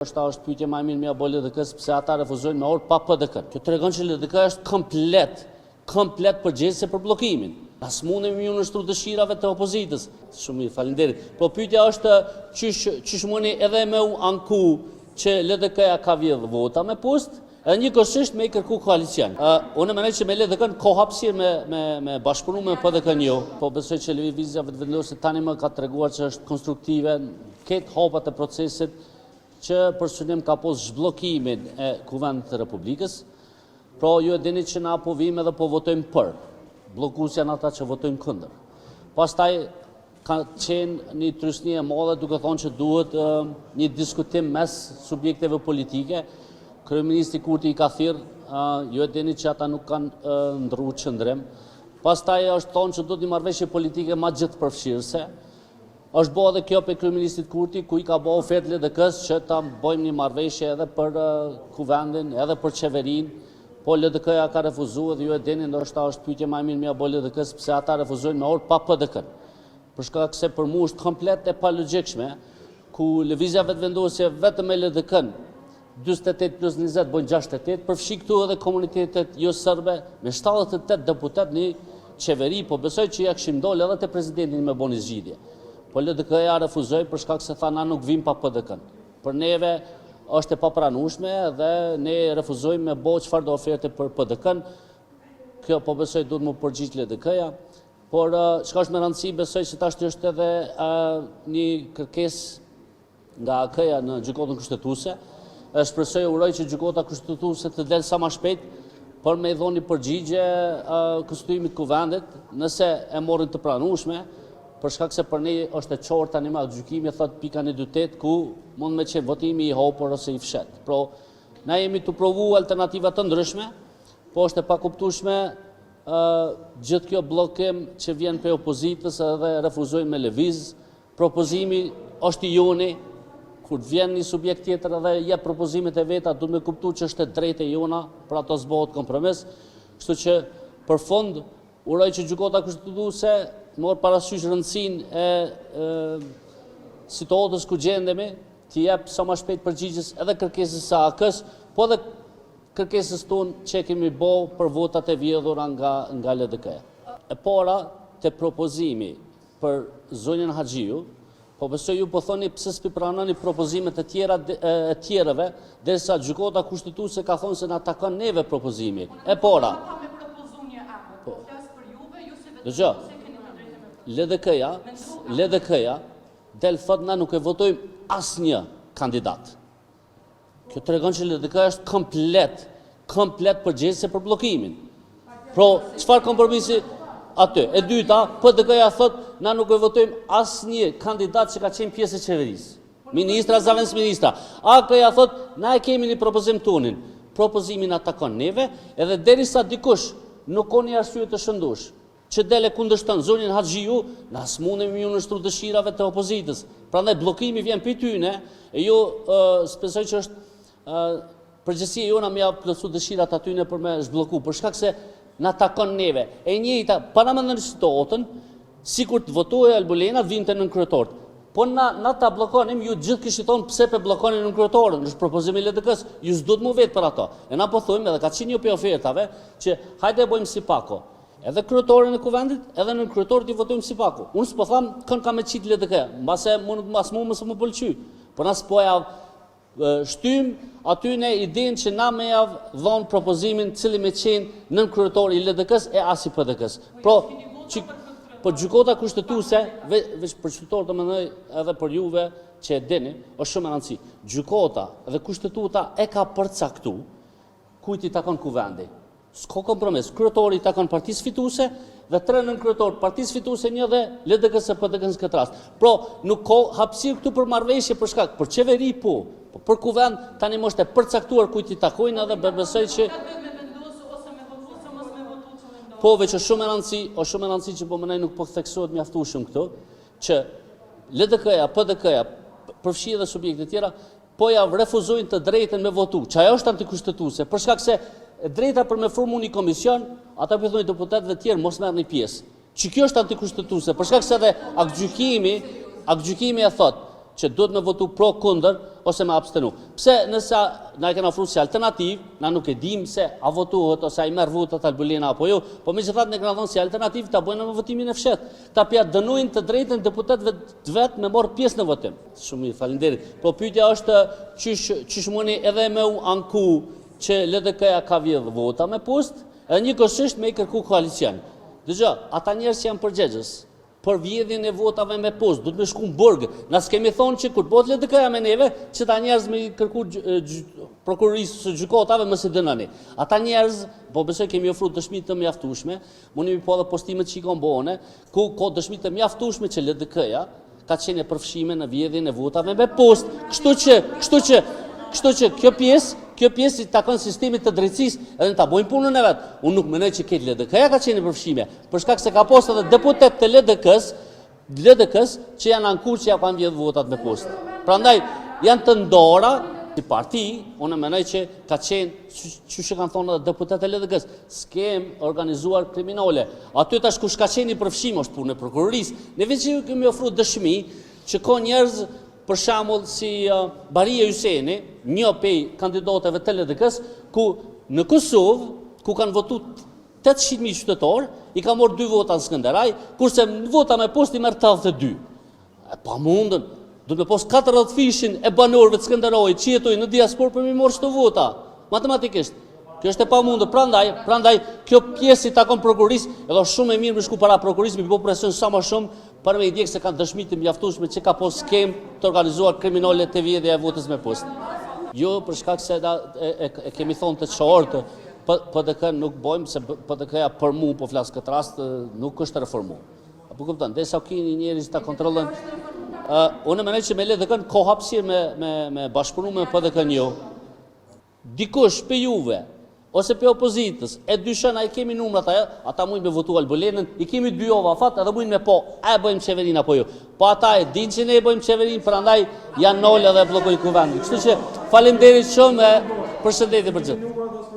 Është pyetje më e mirë mja bëj LDK-s pse ata refuzojnë me orë pa PDK. Kjo tregon që LDK është komplet përgjegjëse për bllokimin. As mundemi ju nështru dëshirave të opozitës. Shumë mirë, faleminderit. Po pyetja është çish mundi edhe me u anku që LDK-ja ka vjedh vota me post, edhe njëkohësisht me i kërku koalicion. Unë mendoj që me LDK-n ka hapësirë me bashkëpunim me PDK-n jo, po besoj që lëvizja vetëvendosur tani më ka treguar që është konstruktive, këtë hapat e procesit që për synim ka pos zhbllokimin e Kuvendit të Republikës, pra ju e dini që na po vim edhe po votojmë për, bllokues janë ata që votojnë kundër. Pastaj ka qenë një trysni e madhe duke thonë që duhet një diskutim mes subjekteve politike. Kryeministri Kurti i ka thirrë, ju e dini që ata nuk kanë ndërruar qëndrim. Pastaj është thonë që do të marrëveshje politike më gjithëpërfshirëse. Është bërë edhe kjo për kryeministit Kurti, ku i ka bërë ofertë LDK-s që ta bëjmë një marrëveshje edhe për Kuvendin, edhe për qeverinë, po LDK-ja ka refuzuar dhe ju e dini ndoshta është pyetje më e mirë mja bëj LDK-s pse ata refuzojnë me orë pa PDK. Për shkak se për mua është komplet e palogjikshme, ku lëvizja vetëvendosje vetëm me LDK-n 48 plus 20 bën 68, përfshi këtu edhe komunitetet jo serbe me 78 deputet një qeveri, po besoj që ja kishim dole edhe te presidenti me bëni zgjidhje. Po LDK-ja refuzoi për shkak se tha na nuk vim pa PDK-n. Për neve është e papranueshme dhe ne refuzojmë me bëj çfarë do oferte për PDK-n. Kjo po besoj duhet më përgjigj LDK-ja, por çka është me rëndësi besoj se tash është edhe një kërkesë nga AK-ja në gjykatën kushtetuese. Shpresoj uroj që gjykata kushtetuese të dalë sa më shpejt për me i dhoni përgjigje konstituimit Kuvendit, nëse e morrin të pranueshme. Për shkak se për ne është e qartë tani me gjykimi thot pika 128 ku mund me që votimi i hapur ose i fshet. Pra, na jemi të provu alternativa të ndryshme, po është e pakuptueshme gjithë kjo bllokim që vjen prej opozitës edhe refuzojnë me lëviz. Propozimi është i joni, kur vjen një subjekt tjetër edhe jep propozimet e veta, duhet me kuptu që është e drejtë e jona, për ato s'bëhet kompromis. Kështu që për fond uroj që gjykata kushtetuese morë parasysh rëndësinë e situatës ku gjendemi, të jep sa më shpejt përgjigjes edhe kërkesës së AK-s, po edhe kërkesës tonë që kemi bërë për votat e vjedhura nga LDK-ja. E para te propozimi për zonën Haxhiu, po besoj ju po thoni pse s'pi pranoni propozimet e tjerëve, derisa gjykata kushtetuese ka thonë se na takon neve propozimi. E para. Dëgjoj. LDK-ja del thot na nuk e votojmë asnjë kandidat. Kjo tregon që LDK-ja është komplet përgjegjëse për bllokimin. Pra, çfarë kompromisi aty? E dyta, PDK-ja thot na nuk e votojmë asnjë kandidat që ka qenë pjesë e qeverisë. Ministra, zavens ministra. AK-ja thot na e kemi një propozim tonin. Propozimin atakon neve, edhe derisa dikush nuk ka një arsye të shëndosh që dele kundërshton zonën Haxhiu, na s'mundemi ju nështru dëshirave të opozitës. Prandaj bllokimi vjen për tyne, e jo shpresoj që është përgjegjësia jona me ja plotsu dëshirat atyne për me zhblloku, për shkak se na takon neve. E njëjta, para më në situatën, sikur të votojë Albulena, vinte në kryetor. Po na ta bllokonim, ju gjithë kishit thonë pse pe bllokonin në kryetorën, është propozimi i LDK-s, ju s'duhet më vetë për ato. E na po thojmë edhe ka qenë një për ofertave që hajde e bëjmë si pako. Edhe kryetorën e Kuvendit, edhe në kryetor t'i votojmë si paku. Unë s'po tham kënë ka me qitë LDK, mbase mas mu mësë më pëlqy. Por na s'po javë shtym aty në idenë që na me javë dhonë propozimin cili me qenë nën kryetor i LDK-s e as i PDK-s. Po gjykata kushtetuese, veç për qytetarët do mendoj edhe për juve që e dini, është shumë e rëndësi. Gjykata dhe kushtetuta e ka përcaktu kujt i takon Kuvendi. S'ka kompromis. Kryetori i takon partisë fituese dhe 3 nën kryetor, partisë fituese 1 dhe LDK-s e PDK-s këtë rast. Pra, nuk ka hapësirë këtu për marrëveshje për shkak, për qeveri po për Kuvend tani më është e përcaktuar kujt i takojnë edhe besoj që po veç është shumë e rëndësi që po mënej nuk po theksohet mjaftueshëm këtu, që LDK-ja, PDK-ja, përfshi edhe subjekte tjera, po ja refuzojnë të drejtën me votu, që ajo është antikushtetuese, për shkak se drejta për me formu një komision, ata për thonjë deputetëve tjerë mos merrni pjesë. Që kjo është antikushtetuese, për shkak se edhe aktgjykimi e thot, që duhet me votu pro kundër ose me abstenu. Pse nëse na e kena ofruar si alternativë, na nuk e dim se a votohet ose a i merr votat Albulena apo jo, po megjithatë ne kena thënë si alternativë ta bëjnë në votimin e fshehtë, ta dënojnë të drejtën deputetëve vetë me marrë pjesë në votim. Shumë mirë, faleminderit. Po pyetja është çish mundi edhe me u anku që LDK-ja ka vjedh vota me post, edhe njëkohësisht me i kërku koalicion. Dëgjoj, ata njerëz që janë përgjegjës për vjedhjen e votave me post, duhet me shku në burg. Na s'kemi thonë që kur bëhet LDK-ja me neve, që ta njerëz me kërku prokurorisë së gjykatave mos i dënoni. Ata njerëz, po besoj kemi ofruar dëshmi të mjaftueshme, mundi po edhe postimet që i kanë bëne, ku ka dëshmi të mjaftueshme që LDK-ja ka qenë përfshime në vjedhjen e votave me post. Kështu që kjo pjesë i takon sistemit të drejtësisë edhe ta bojnë punën e vet. Unë nuk mendoj që këtë LDK-ja ka qenë përfshime, për shkak se ka pas edhe deputet të LDK-s që janë ankuar që ja kanë vjedh votat me post. Prandaj janë të ndora si parti, unë mendoj që ka qenë që kanë thonë edhe deputet e LDK-s, skem organizuar kriminale. Aty tash kush ka qenë i përfshim është punë e prokurorisë. Ne vetë që kemi ofruar dëshmi që ka njerëz për shembull si Baria Hyseni, një prej kandidatëve të LDK-s, ku në Kosovë, ku kanë votuar 800.000 qytetarë, i ka marrë 2 vota në Skënderaj, kurse në vota me post i merr 82. Pamundën, duhet me pas 40 fishin e banorëve të Skënderajit që jetojnë në diasporë për me marrë çdo vota. Matematikisht. Kjo është e pamundur. Prandaj kjo pjesë i takon prokurorisë, edhe shumë e mirë me shku para prokurorisë, me bëu presion sa më shumë për me i djekë se kanë dëshmi të mjaftueshme që ka pas skem të organizuar kriminale të vjedhja e votës me post. Jo, për shkak se e kemi thonë të qartë, PDK nuk bojmë, se PDK-ja për mu, po flas këtë rast, nuk është reformu. Apo kupton, desa keni njerëz ta kontrollojnë. Unë mendoj që me LDK-n ka hapësirë me bashkëpunu me PDK-n jo. Dikush për juve, ose për opozitës, e dyshën a i kemi numrat ata mujnë me votu Albulenën, i kemi 2 ova fat, edhe mujnë me po, a e bëjmë qeverin apo jo. Po ata e din që ne e bëjmë qeverin, prandaj janë nolë edhe blokojnë kuvendin. Kështu që faleminderit shumë, përshëndetje për gjithë.